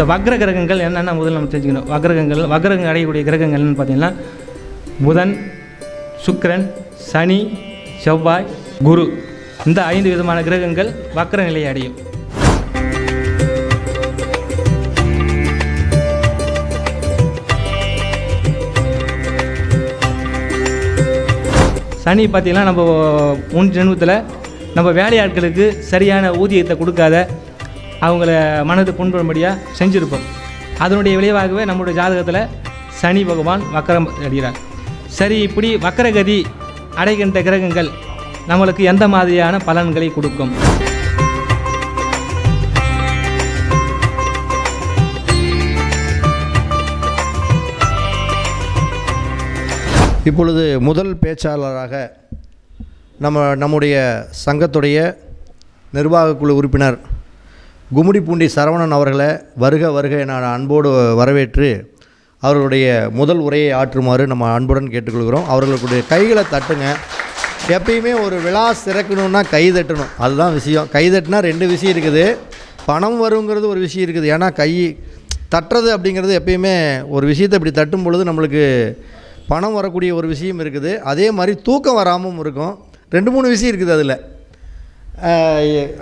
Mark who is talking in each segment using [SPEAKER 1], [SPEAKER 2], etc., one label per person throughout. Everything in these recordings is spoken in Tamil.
[SPEAKER 1] இந்த வக்ர கிரகங்கள் என்னென்ன முதல்ல நம்ம தெரிஞ்சுக்கணும். வக்ரகங்கள் அடையக்கூடிய கிரகங்கள்னு பார்த்திங்கன்னா புதன், சுக்கிரன், சனி, செவ்வாய், குரு, இந்த 5 விதமான கிரகங்கள் வக்ர நிலையை அடையும். சனி பார்த்திங்கன்னா நம்ம முன் ஜென்மத்தில் நம்ம வேலையாட்களுக்கு சரியான ஊதியத்தை கொடுக்காத அவங்கள மனது புண்படும்படியாக செஞ்சுருப்போம். அதனுடைய விளைவாகவே நம்முடைய ஜாதகத்தில் சனி பகவான் வக்கரம் அடைகிறார். சரி, இப்படி வக்கரகதி அடைகின்ற கிரகங்கள் நம்மளுக்கு எந்த மாதிரியான பலன்களை கொடுக்கும்?
[SPEAKER 2] இப்பொழுது முதல் பேச்சாளராக நம்முடைய சங்கத்துடைய நிர்வாக குழு உறுப்பினர் கும்மிடிப்பூண்டி சரவணன் அவர்களை வருக என அன்போடு வரவேற்று அவர்களுடைய முதல் உரையை ஆற்றுமாறு நம்ம அன்புடன் கேட்டுக்கொள்கிறோம். அவர்களுடைய கைகளை தட்டுங்க. எப்பயுமே ஒரு விழா சிறக்கணுன்னா கை தட்டணும், அதுதான் விஷயம். கை தட்டினா 2 விஷயம் இருக்குது. பணம் வருங்கிறது ஒரு விஷயம் இருக்குது. ஏன்னா கை தட்டுறது அப்படிங்கிறது எப்பயுமே ஒரு விஷயத்தை இப்படி தட்டும் பொழுது நம்மளுக்கு பணம் வரக்கூடிய ஒரு விஷயம் இருக்குது. அதே மாதிரி தூக்கம் வராமல் இருக்கும். 2-3 விஷயம் இருக்குது. அதில்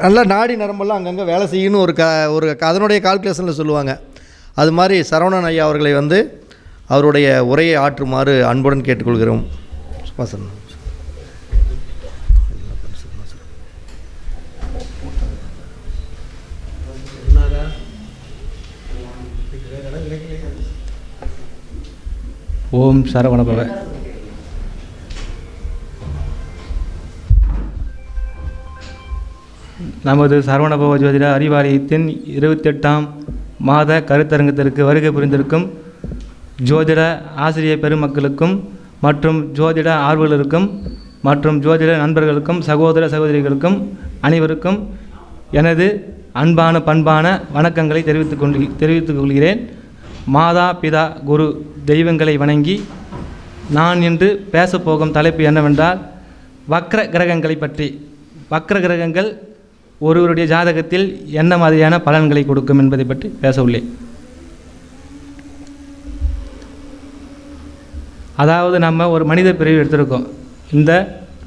[SPEAKER 2] நல்லா நாடி நரம்பெல்லாம் அங்கங்கே வேலை செய்யணும் ஒரு அதனுடைய கால்குலேஷனில் சொல்லுவாங்க. அது மாதிரி சரவணன் ஐயா அவர்களை அவருடைய உரையை ஆற்றுமாறு அன்புடன் கேட்டுக்கொள்கிறோம்.
[SPEAKER 1] ஓம் சரவணபவ. நமது சரவணபவ ஜோதிட அறிவாலயத்தின் 28ஆம் மாத கருத்தரங்கத்திற்கு வருகை புரிந்திருக்கும் ஜோதிட ஆசிரியர் பெருமக்களுக்கும் மற்றும் ஜோதிட ஆர்வலருக்கும் மற்றும் ஜோதிட நண்பர்களுக்கும் சகோதர சகோதரிகளுக்கும் அனைவருக்கும் எனது அன்பான பண்பான வணக்கங்களை தெரிவித்துக் கொள்கிறேன். மாதா பிதா குரு தெய்வங்களை வணங்கி நான் இன்று பேசப்போகும் தலைப்பு என்னவென்றால் வக்ர கிரகங்களை பற்றி. வக்ர கிரகங்கள் ஒருவருடைய ஜாதகத்தில் என்ன மாதிரியான பலன்களை கொடுக்கும் என்பதை பற்றி பேச உள்ளேன். அதாவது நம்ம ஒரு மனித பிறவி எடுத்திருக்கோம். இந்த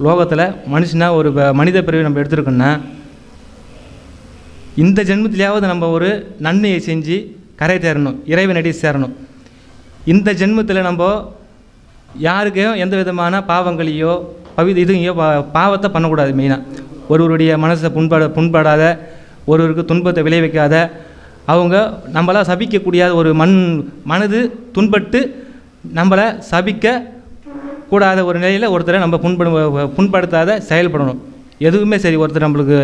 [SPEAKER 1] லோகத்தில் மனுஷனாக ஒரு மனித பிறவி நம்ம எடுத்திருக்கோம்னா இந்த ஜென்மத்திலேயாவது நம்ம ஒரு நன்மையை செஞ்சு கரை தேரணும், இறைவனடி சேரணும். இந்த ஜென்மத்தில் நம்ம யாருக்கையும் எந்த விதமான பாவங்களையோ இதையோ பாவத்தை பண்ணக்கூடாது. மெயினாக ஒருவருடைய மனசை புண்படாத, ஒருவருக்கு துன்பத்தை விளைவிக்காத, அவங்க நம்மளால் சபிக்கக்கூடிய ஒரு மனது துன்பட்டு நம்மளை சபிக்க கூடாத ஒரு நிலையில் ஒருத்தரை நம்ம புண்படுத்தாத செயல்படணும். எதுவுமே சரி, ஒருத்தர் நம்மளுக்கு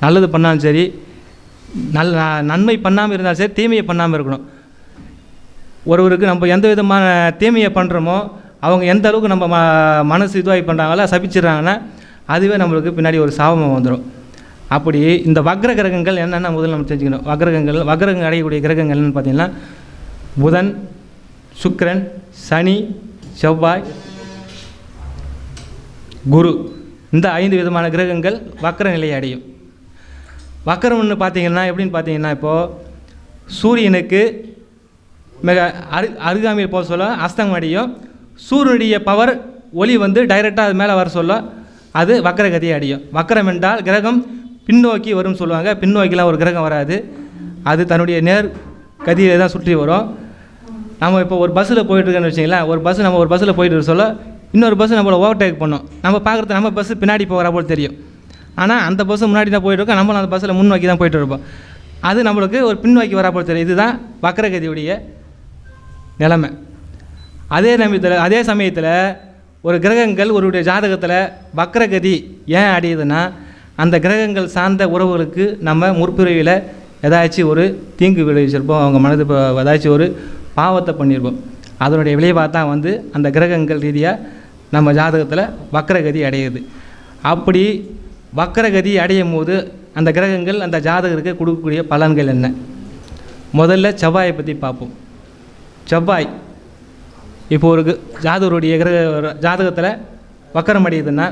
[SPEAKER 1] நல்லது பண்ணாலும் சரி, நன்மை பண்ணாமல் இருந்தாலும் சரி, தீமையை பண்ணாமல் இருக்கணும். ஒருவருக்கு நம்ம எந்த விதமான தீமையை பண்ணுறோமோ அவங்க எந்த அளவுக்கு நம்ம மனசு இதுவாகி பண்ணுறாங்களோ சபிச்சிட்றாங்கன்னா அதுவே நம்மளுக்கு பின்னாடி ஒரு சாபமாக வந்துடும். அப்படி இந்த வக்ர கிரகங்கள் என்னென்ன முதல்ல நம்ம தெரிஞ்சுக்கணும். வக்ரகங்கள் அடையக்கூடிய கிரகங்கள்னு பார்த்திங்கன்னா புதன், சுக்கிரன், சனி, செவ்வாய், குரு, இந்த 5 விதமான கிரகங்கள் வக்ர நிலையை அடையும். வக்கரம்னு பார்த்திங்கன்னா எப்படின்னு பார்த்தீங்கன்னா, இப்போது சூரியனுக்கு மிக அருகாமையில் போக சொல்ல அஸ்தங்கம் அடையும். சூரியனுடைய பவர் ஒளி டைரெக்டாக அது மேலே வர சொல்ல அது வக்கரகதியை அடையும். வக்கரம் என்றால் கிரகம் பின்னோக்கி வரும்னு சொல்லுவாங்க. பின்னோக்கிலாம் ஒரு கிரகம் வராது, அது தன்னுடைய நேர் கதியை தான் சுற்றி வரும். நம்ம இப்போ ஒரு பஸ்ஸில் போயிட்டுருக்கோன்னு வச்சிங்களேன், நம்ம ஒரு பஸ்ஸில் போயிட்டு சொல்ல இன்னொரு பஸ்ஸு நம்மளை ஓவர்டேக் பண்ணோம். நம்ம பார்க்குறது நம்ம பஸ்ஸு பின்னாடி போகிற போல் தெரியும். ஆனால் அந்த பஸ்ஸு முன்னாடி தான் போயிட்டுருக்கோம், நம்மளும் அந்த பஸ்ஸில் முன்னோக்கி தான் போயிட்டு இருப்போம். அது நம்மளுக்கு ஒரு பின்னோக்கி வரா போல் தெரியும். இதுதான் வக்கரகதியுடைய நிலைமை. அதே சமயத்தில் ஒரு கிரகங்கள் ஒருடைய ஜாதகத்தில் வக்கரகதி ஏன் அடையுதுன்னா, அந்த கிரகங்கள் சார்ந்த உறவுகளுக்கு நம்ம முற்பிறவியில் ஏதாச்சும் ஒரு தீங்கு விளைவிச்சிருப்போம், அவங்க மனது ஏதாச்சும் ஒரு பாவத்தை பண்ணியிருப்போம். அதனுடைய விளைவாக தான் அந்த கிரகங்கள் ரீதியாக நம்ம ஜாதகத்தில் வக்கரகதி அடையுது. அப்படி வக்கரகதி அடையும் போது அந்த கிரகங்கள் அந்த ஜாதகருக்கு கொடுக்கக்கூடிய பலன்கள் என்ன? முதல்ல செவ்வாயை பற்றி பார்ப்போம். செவ்வாய் இப்போ ஒரு ஜாதகருடைய ஜாதகத்தில் வக்கரம் அடையுதுன்னா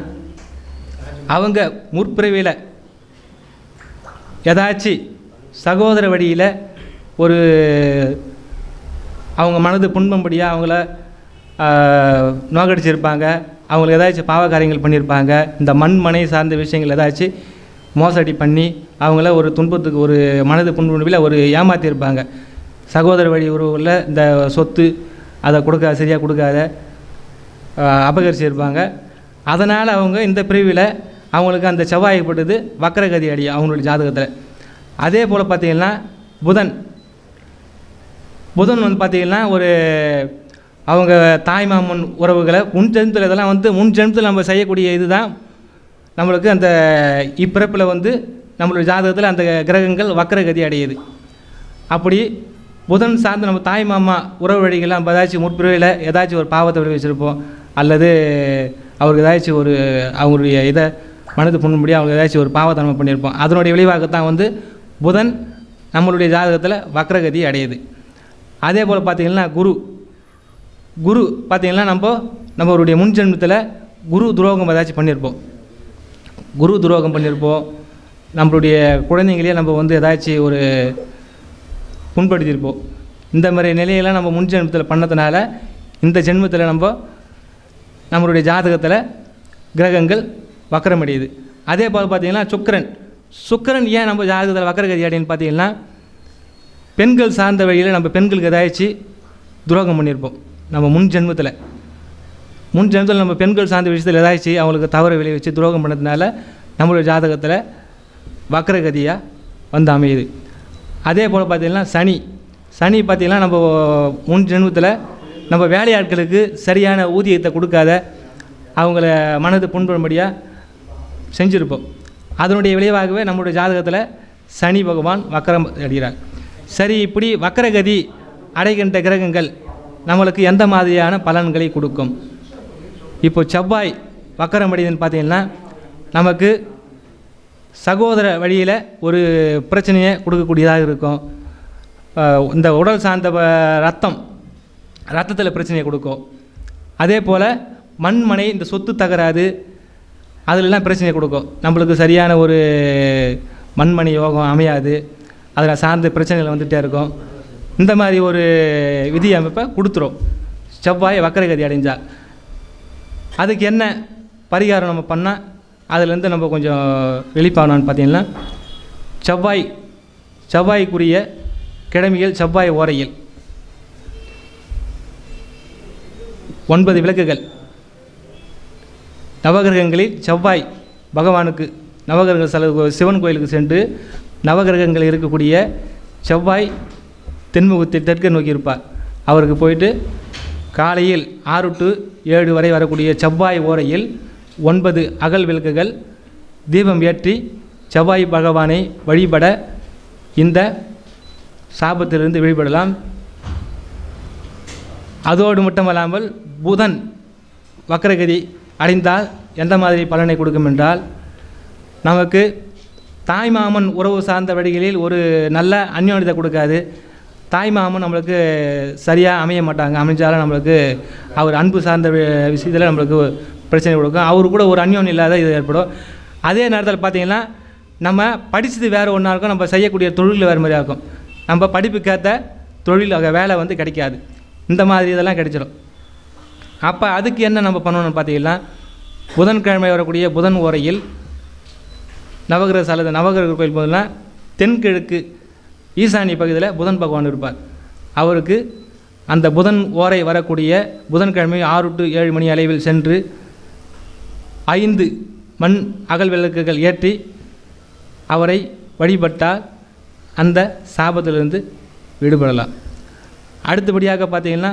[SPEAKER 1] அவங்க முற்பிறவியில் ஏதாச்சும் சகோதர வழியில் ஒரு அவங்க மனது புண்பம்படியாக அவங்கள நோக்கடிச்சிருப்பாங்க, அவங்களுக்கு ஏதாச்சும் பாவ காரியங்கள் பண்ணியிருப்பாங்க, இந்த மண் சார்ந்த விஷயங்கள் ஏதாச்சும் மோசடி பண்ணி அவங்கள ஒரு துன்பத்துக்கு ஒரு மனது புண்படியில் ஒரு ஏமாற்றிருப்பாங்க. சகோதர வழி உறவுகளில் இந்த சொத்து அதை சரியாக கொடுக்காத அபகரிச்சிருப்பாங்க. அதனால் அவங்க இந்த பிரிவில் அவங்களுக்கு அந்த செவ்வாய்ப்பட்டது வக்கரகதி அடையும் அவங்களுடைய ஜாதகத்தில். அதே போல் பார்த்திங்கன்னா புதன் வந்து பார்த்திங்கன்னா ஒரு அவங்க தாய்மாமன் உறவுகளை முன்ஜென்மத்தில் இதெல்லாம் வந்து முன்ஜென்மத்தில் நம்ம செய்யக்கூடிய இது தான் நம்மளுக்கு அந்த இப்பிறப்பில் வந்து நம்மளுடைய ஜாதகத்தில் அந்த கிரகங்கள் வக்கரகதி அடையுது. அப்படி புதன் சார்ந்து நம்ம தாய் மாமா உறவு வழிகள் நம்ம ஏதாச்சும் முற்பிறவியில் ஏதாச்சும் ஒரு பாவத்தை விளைவிச்சிருப்போம், அல்லது அவருக்கு ஏதாச்சும் ஒரு அவங்களுடைய இதை மனது புண்ணும்படி அவங்களுக்கு ஏதாச்சும் ஒரு பாவத்தை நம்ம பண்ணியிருப்போம். அதனுடைய விளைவாகத்தான் வந்து புதன் நம்மளுடைய ஜாதகத்தில் வக்கரகதி அடையுது. அதே போல் பார்த்திங்கன்னா குரு பார்த்திங்கன்னா நம்மளுடைய முன்ஜென்மத்தில் குரு துரோகம் ஏதாச்சும் பண்ணியிருப்போம், நம்மளுடைய குழந்தைங்களே நம்ம வந்து ஏதாச்சும் ஒரு புண்படுத்தியிருப்போம். இந்த மாதிரி நிலையெல்லாம் நம்ம முன்ஜென்மத்தில் பண்ணதுனால இந்த ஜென்மத்தில் நம்மளுடைய ஜாதகத்தில் கிரகங்கள் வக்கரமடையுது. அதே போல் பார்த்திங்கன்னா சுக்கிரன் ஏன் நம்ம ஜாதகத்தில் வக்கரகதி அடைன்னு பார்த்திங்கன்னா பெண்கள் சார்ந்த வழியில் நம்ம பெண்களுக்கு ஏதாச்சும் துரோகம் பண்ணியிருப்போம். நம்ம முன்ஜென்மத்தில் நம்ம பெண்கள் சார்ந்த விஷயத்தில் ஏதாச்சும் அவங்களுக்கு தவறு விளைவிச்சு துரோகம் பண்ணதுனால நம்மளுடைய ஜாதகத்தில் வக்கரகதியாக வந்து அமையுது. அதே போல் பார்த்திங்கன்னா சனி பார்த்திங்கன்னா நம்ம முன்ஜென்மத்தில் நம்ம வேலையாட்களுக்கு சரியான ஊதியத்தை கொடுக்காத அவங்கள மனது புண்படும்படியாக செஞ்சுருப்போம். அதனுடைய விளைவாகவே நம்மளுடைய ஜாதகத்தில் சனி பகவான் வக்கரம் அடைகிறார். சரி, இப்படி வக்கரகதி அடைகின்ற கிரகங்கள் நம்மளுக்கு எந்த மாதிரியான பலன்களை கொடுக்கும்? இப்போ செவ்வாய் வக்கரம் அடையுதுன்னு பார்த்திங்கன்னா நமக்கு சகோதர வழியில் ஒரு பிரச்சனையை கொடுக்கக்கூடியதாக இருக்கும். இந்த உடல் சார்ந்த ரத்தத்தில் பிரச்சனையை கொடுக்கும். அதே போல் மண்மனை இந்த சொத்து தகராது அதிலெல்லாம் பிரச்சனையை கொடுக்கும். நம்மளுக்கு சரியான ஒரு மண்மனை யோகம் அமையாது, அதில் சார்ந்த பிரச்சனைகள் வந்துகிட்டே இருக்கும். இந்த மாதிரி ஒரு விதி அமைப்பை கொடுத்துரும் செவ்வாய் வக்கரகதி அடைஞ்சால். அதுக்கு என்ன பரிகாரம் நம்ம பண்ணால் அதிலேருந்து நம்ம கொஞ்சம் வெளிப்பாகணும்னு பார்த்திங்கன்னா செவ்வாய்க்குரிய கிழமைகள் செவ்வாய் ஓரையில் 9 விளக்குகள் நவகிரகங்களில் செவ்வாய் பகவானுக்கு நவகிரக சிவன் கோயிலுக்கு சென்று நவகிரகங்கள் இருக்கக்கூடிய செவ்வாய் தென்முகத்தில் தெற்கு நோக்கி இருப்பார். அவருக்கு போயிட்டு காலையில் 6 to 7 வரை வரக்கூடிய செவ்வாய் ஓரையில் 9 அகல் விளக்குகள் தீபம் ஏற்றி செவ்வாய் பகவானை வழிபட இந்த சாபத்திலிருந்து வழிபடலாம். அதோடு மட்டுமல்லாமல் புதன் வக்கரகதி அடைந்தால் எந்த மாதிரி பலனை கொடுக்கும் என்றால், நமக்கு தாய்மாமன் உறவு சார்ந்த வழிகளில் ஒரு நல்ல அந்யோன்யத்தை கொடுக்காது. தாய்மாமன் நம்மளுக்கு சரியாக அமைய மாட்டாங்க. அமைஞ்சாலும் நம்மளுக்கு அவர் அன்பு சார்ந்த விஷயத்தில் நம்மளுக்கு பிரச்சனை கொடுக்கும். அவரு கூட ஒரு அந்யோன்யம் இல்லாத இது ஏற்படும். அதே நேரத்தில் பார்த்திங்கன்னா நம்ம படித்தது வேறு ஒன்றா இருக்கும், நம்ம செய்யக்கூடிய தொழில் வேறு மாதிரியாக இருக்கும். நம்ம படிப்புக்கேற்ற தொழில் வேலை வந்து கிடைக்காது. இந்த மாதிரி இதெல்லாம் கிடைச்சிடும். அப்போ அதுக்கு என்ன நம்ம பண்ணணும்னு பார்த்திங்கன்னா, புதன்கிழமை வரக்கூடிய புதன் ஓரையில் நவகிரக கோயில் போதுன்னா தென்கிழக்கு ஈசானிய பகுதியில் புதன் பகவான் இருப்பார். அவருக்கு அந்த புதன் ஓரை வரக்கூடிய புதன்கிழமை 6 to 7 மணி அளவில் சென்று 5 மண் அகல் விளக்குகள் ஏற்றி அவரை வழிபட்டால் அந்த சாபத்திலிருந்து விடுபடலாம். அடுத்தபடியாக பார்த்திங்கன்னா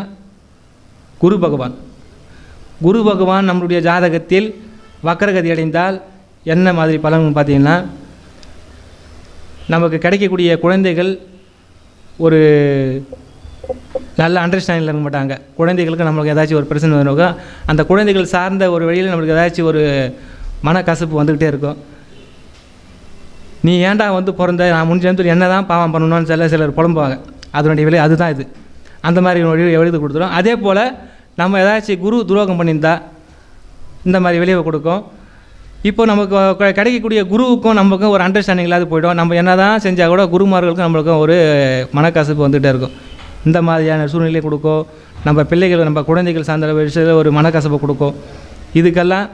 [SPEAKER 1] குரு பகவான் நம்மளுடைய ஜாதகத்தில் வக்கரகதி அடைந்தால் என்ன மாதிரி பலன் பார்த்திங்கன்னா, நமக்கு கிடைக்கக்கூடிய குழந்தைகள் ஒரு நல்ல அண்டர்ஸ்டாண்டிங்கில் இருக்க மாட்டாங்க. குழந்தைகளுக்கு நம்மளுக்கு ஏதாச்சும் ஒரு பிரச்சனை இருக்கும். அந்த குழந்தைகள் சார்ந்த ஒரு வழியில் நம்மளுக்கு ஏதாச்சும் ஒரு மனக்கசப்பு வந்துக்கிட்டே இருக்கும். நீ ஏன்டா வந்து பிறந்த, நான் முடிஞ்ச என்ன தான் பாவம் பண்ணணும்னு சிலர் புலம்புவாங்க. அதனுடைய விலை அதுதான் இது. அந்த மாதிரி வழியை எழுதி கொடுத்துரும். அதே போல் நம்ம ஏதாச்சும் குரு துரோகம் பண்ணியிருந்தா இந்த மாதிரி விளைவை கொடுக்கும். இப்போ நமக்கு கிடைக்கக்கூடிய குருவுக்கும் நமக்கும் ஒரு அண்டர்ஸ்டாண்டிங் இல்லாத போய்டும். நம்ம என்ன தான் செஞ்சால் கூட குருமார்களுக்கும் நம்மளுக்கும் ஒரு மனக்கசப்பு வந்துகிட்டே இருக்கும். இந்த மாதிரியான சூழ்நிலை கொடுக்கும். நம்ம பிள்ளைகள் நம்ம குழந்தைகள் சார்ந்த விஷயத்தில் ஒரு மனக்கசப்பை கொடுக்கும். இதுக்கெல்லாம்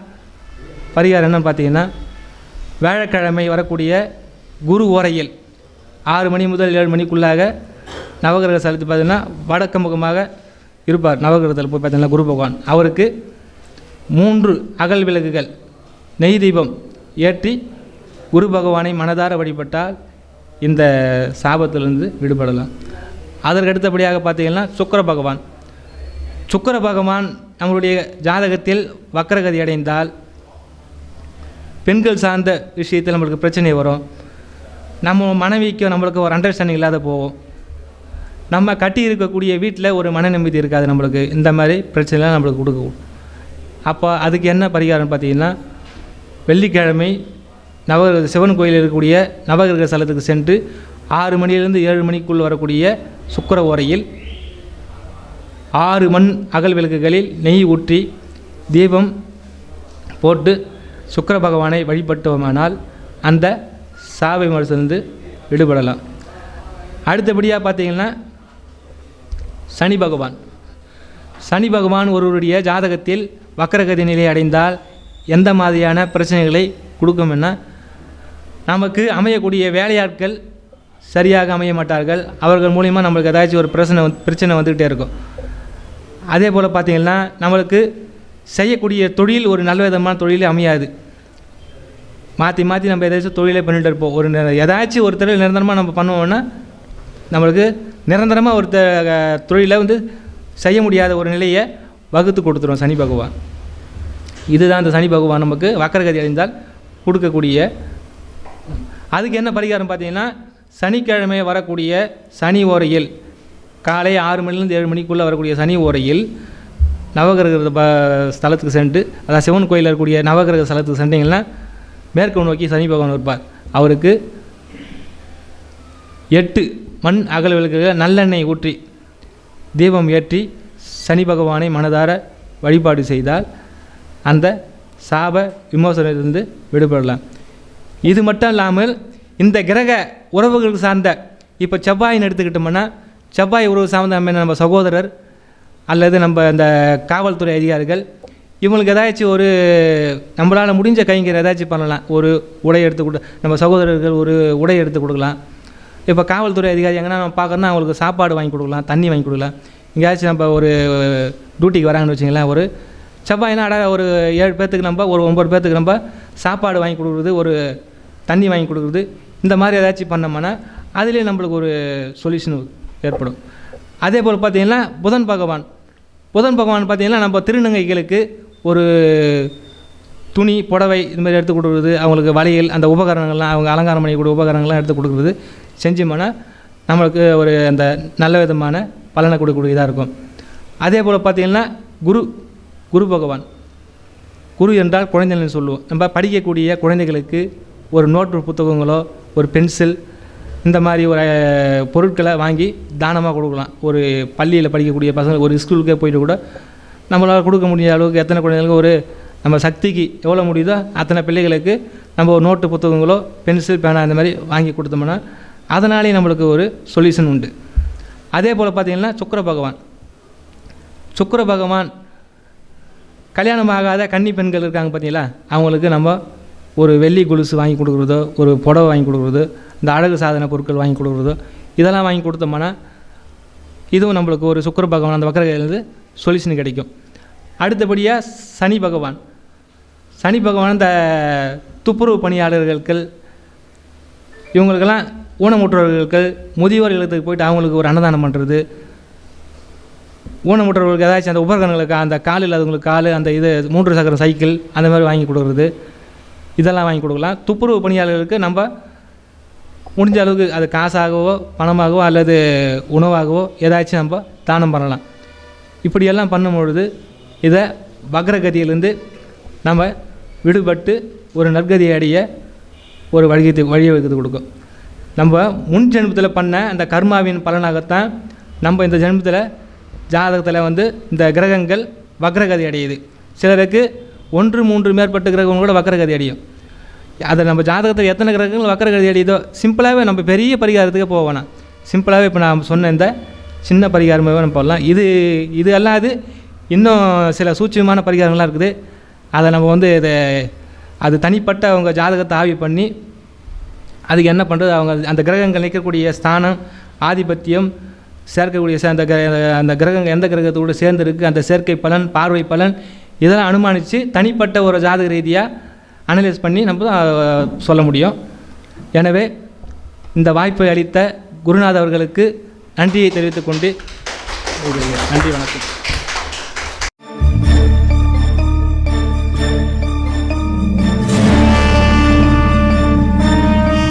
[SPEAKER 1] பரிகாரம் என்னன்னு பார்த்தீங்கன்னா, வியாழக்கிழமை வரக்கூடிய குரு ஓரையில் 6 மணி முதல் 7 மணிக்குள்ளாக நவகிரக ஸ்தலத்து பார்த்தீங்கன்னா வடக்கு முகமாக இருப்பார். நவகிரகத்தில் போய் பார்த்தீங்கன்னா குரு பகவான் அவருக்கு 3 அகல் விளக்குகள் நெய் தீபம் ஏற்றி குரு பகவானை மனதார வழிபட்டால் இந்த சாபத்திலிருந்து விடுபடலாம். அதற்கு அடுத்தபடியாக பார்த்தீங்கன்னா சுக்கிர பகவான் நம்மளுடைய ஜாதகத்தில் வக்ரகதி அடைந்தால் பெண்கள் சார்ந்த விஷயத்தில் நம்மளுக்கு பிரச்சனை வரும். நம்ம மனைவிக்கு நம்மளுக்கு ஒரு அண்டர்ஸ்டாண்டிங் இல்லாத போவோம். நம்ம கட்டி இருக்கக்கூடிய வீட்டில் ஒரு மன நிம்மதி இருக்காது. நம்மளுக்கு இந்த மாதிரி பிரச்சனைலாம் நம்மளுக்கு கொடுக்கும். அப்போ அதுக்கு என்ன பரிகாரம்னு பார்த்தீங்கன்னா, வெள்ளிக்கிழமை சிவன் கோயிலில் இருக்கக்கூடிய நவகிரக ஸ்தலத்துக்கு சென்று 6 மணியிலிருந்து 7 மணிக்குள் வரக்கூடிய சுக்கிர ஓரையில் 6 மண் அகல் விளக்குகளில் நெய் ஊற்றி தீபம் போட்டு சுக்கிர பகவானை வழிபட்டோமானால் அந்த சாப விமர்சனத்திலிருந்து விடுபடலாம். அடுத்தபடியாக பார்த்தீங்கன்னா சனி பகவான் ஒருவருடைய ஜாதகத்தில் வக்ரகதி நிலை அடைந்தால் எந்த மாதிரியான பிரச்சனைகளை கொடுக்கும்னா, நமக்கு அமையக்கூடிய வேலையாட்கள் சரியாக அமைய மாட்டார்கள். அவர்கள் மூலிமா நம்மளுக்கு ஏதாச்சும் ஒரு பிரச்சனை வந்துக்கிட்டே இருக்கும். அதே போல் பார்த்திங்கன்னா, நம்மளுக்கு செய்யக்கூடிய தொழில் ஒரு நல்ல விதமான தொழிலே அமையாது. மாற்றி நம்ம ஏதாச்சும் தொழிலே பண்ணிகிட்டு இருப்போம். ஏதாச்சும் ஒரு தொழில் நிரந்தரமாக நம்ம பண்ணுவோம்னா நம்மளுக்கு நிரந்தரமாக ஒரு தொழிலை செய்ய முடியாத ஒரு நிலையை வகுத்து கொடுத்துரும் சனி பகவான். இதுதான் அந்த சனி பகவான் நமக்கு வக்ரகதி அடைந்தால் கொடுக்கக்கூடிய. அதுக்கு என்ன பரிகாரம் பார்த்தீங்கன்னா, சனிக்கிழமை வரக்கூடிய சனி ஓரையில் காலை 6 மணிலேருந்து 7 மணிக்குள்ளே வரக்கூடிய சனி ஓரையில் நவகிரக ஸ்தலத்துக்கு சென்று, அதாவது சிவன் கோயிலில் இருக்கக்கூடிய நவகிரக ஸ்தலத்துக்கு சென்றீங்கன்னா மேற்கு நோக்கி சனி பகவான் இருப்பார். அவருக்கு 8 மண் அகல் விளக்குகள் நல்லெண்ணெய் ஊற்றி தீபம் ஏற்றி சனி பகவானை மனதார வழிபாடு செய்தால் அந்த சாப விமோசனத்திலிருந்து விடுபடலாம். இது மட்டும் இல்லாமல் இந்த கிரக உறவுகள் சார்ந்த, இப்போ செவ்வாயின்னு எடுத்துக்கிட்டோம்னா, செவ்வாய் உறவு சார்ந்த நம்ம சகோதரர் அல்லது நம்ம இந்த காவல்துறை அதிகாரிகள், இவங்களுக்கு ஏதாச்சும் ஒரு நம்மளால் முடிஞ்ச கைங்கர் ஏதாச்சும் பண்ணலாம். ஒரு உடை எடுத்து கொடு, நம்ம சகோதரர்கள் ஒரு உடை எடுத்து கொடுக்கலாம். இப்போ காவல்துறை அதிகாரி எங்கன்னா நம்ம பார்க்கணுன்னா அவங்களுக்கு சாப்பாடு வாங்கி கொடுக்கலாம், தண்ணி வாங்கி கொடுக்கலாம். எங்கேயாச்சும் நம்ம ஒரு டியூட்டிக்கு வராங்கன்னு வச்சிங்களேன், ஒரு செவ்வாய்னா ஒரு 7 பேர்த்துக்கு நம்ம ஒரு 9 பேர்த்துக்கு நம்ம சாப்பாடு வாங்கி கொடுக்குறது, ஒரு தண்ணி வாங்கி கொடுக்குறது, இந்த மாதிரி ஏதாச்சும் பண்ணோம்னா அதிலே நம்மளுக்கு ஒரு சொல்யூஷன் ஏற்படும். அதே போல் பார்த்திங்கன்னா புதன் பகவான் பார்த்திங்கன்னா நம்ம திருநங்கைகளுக்கு ஒரு துணி புடவை இது மாதிரி எடுத்து கொடுக்குறது, அவங்களுக்கு வளையல் அந்த உபகரணங்கள்லாம் அவங்க அலங்காரம் பண்ணிக்கூடிய உபகரணங்கள்லாம் எடுத்து கொடுக்குறது செஞ்சோம்னா நம்மளுக்கு ஒரு அந்த நல்ல விதமான பலனை கொடுக்கக்கூடியதாக இருக்கும். அதே போல் பார்த்திங்கன்னா குரு பகவான், குரு என்றால் குழந்தைகள்னு சொல்லுவோம். நம்ம படிக்கக்கூடிய குழந்தைகளுக்கு ஒரு நோட்டு புத்தகங்களோ ஒரு பென்சில் இந்த மாதிரி ஒரு பொருட்களை வாங்கி தானமாக கொடுக்கலாம். ஒரு பள்ளியில் படிக்கக்கூடிய பசங்க ஒரு ஸ்கூலுக்கே போய்ட்டு கூட நம்மளால் கொடுக்க முடியாத அளவுக்கு எத்தனை குழந்தைகளுக்கு ஒரு நம்ம சக்திக்கு எவ்வளோ முடியுதோ அத்தனை பிள்ளைகளுக்கு நம்ம ஒரு நோட்டு புத்தகங்களோ பென்சில் பேனா இந்த மாதிரி வாங்கி கொடுத்தோம்னா அதனாலே நம்மளுக்கு ஒரு சொல்யூஷன் உண்டு. அதே போல் பார்த்திங்கன்னா சுக்கிர பகவான் கல்யாணம் ஆகாத கன்னி பெண்கள் இருக்காங்க பார்த்தீங்களா, அவங்களுக்கு நம்ம ஒரு வெள்ளி கொலுசு வாங்கி கொடுக்குறதோ, ஒரு புடவை வாங்கி கொடுக்குறதோ, இந்த அழகு சாதன பொருட்கள் வாங்கி கொடுக்குறதோ, இதெல்லாம் வாங்கி கொடுத்தோம்னா இதுவும் நம்மளுக்கு ஒரு சுக்கிர பகவான் அந்த வக்ரகதியிலேருந்து சொல்யூஷன் கிடைக்கும். அடுத்தபடியாக சனி பகவான் இந்த துப்புரவு பணியாளர்கள், இவங்களுக்கெல்லாம் ஊனமுற்றவர்களுக்கு முதியோர் இல்லத்துக்கு போய்ட்டு அவங்களுக்கு ஒரு அன்னதானம் பண்ணுறது, ஊனமுற்றவர்களுக்கு ஏதாச்சும் அந்த உபகரணங்களுக்கு அந்த கால் இல்லாதவங்களுக்கு கால், அந்த 3 சக்கர சைக்கிள் அந்த மாதிரி வாங்கி கொடுக்குறது, இதெல்லாம் வாங்கி கொடுக்கலாம். துப்புரவு பணியாளர்களுக்கு நம்ம முடிஞ்ச அளவுக்கு அது காசாகவோ பணமாகவோ அல்லது உணவாகவோ ஏதாச்சும் நம்ம தானம் பண்ணலாம். இப்படியெல்லாம் பண்ணும்பொழுது இதை வக்ரகதியிலேருந்து நம்ம விடுபட்டு ஒரு நற்கதியை அடைய ஒரு வழிவகுத்து கொடுக்கும். நம்ம முன் ஜென்மத்தில் பண்ண அந்த கர்மாவின் பலனாகத்தான் நம்ம இந்த ஜென்மத்தில் ஜாதகத்தில் இந்த கிரகங்கள் வக்ரகதி அடையுது. சிலருக்கு 1 3 மேற்பட்ட கிரகம் கூட வக்கரகதி அடையும். அதை நம்ம ஜாதகத்தில் எத்தனை கிரகங்கள் வக்கரகதி அடையுதோ சிம்பிளாகவே நம்ம பெரிய பரிகாரத்துக்கே போக வேணாம். சிம்பிளாகவே இப்போ நான் சொன்ன இந்த சின்ன பரிகாரமாகவே நம்ம போடலாம். இது அல்லாது இன்னும் சில சூட்சமான பரிகாரங்கள்லாம் இருக்குது. அதை நம்ம வந்து அது தனிப்பட்ட அவங்க ஜாதகத்தை ஆய்வு பண்ணி அதுக்கு என்ன பண்ணுறது, அவங்க அந்த கிரகங்கள் நிற்கக்கூடிய ஸ்தானம், ஆதிபத்தியம், சேர்க்கக்கூடிய அந்த கிரகங்கள் எந்த கிரகத்தோடு சேர்ந்துருக்கு, அந்த சேர்க்கை பலன், பார்வை பலன், இதெல்லாம் அனுமானித்து தனிப்பட்ட ஒரு ஜாதக ரீதியாக அனலைஸ் பண்ணி நம்ம சொல்ல முடியும். எனவே இந்த வாய்ப்பை அளித்த குருநாத் அவர்களுக்கு நன்றியை தெரிவித்துக்கொண்டு நன்றி, வணக்கம்.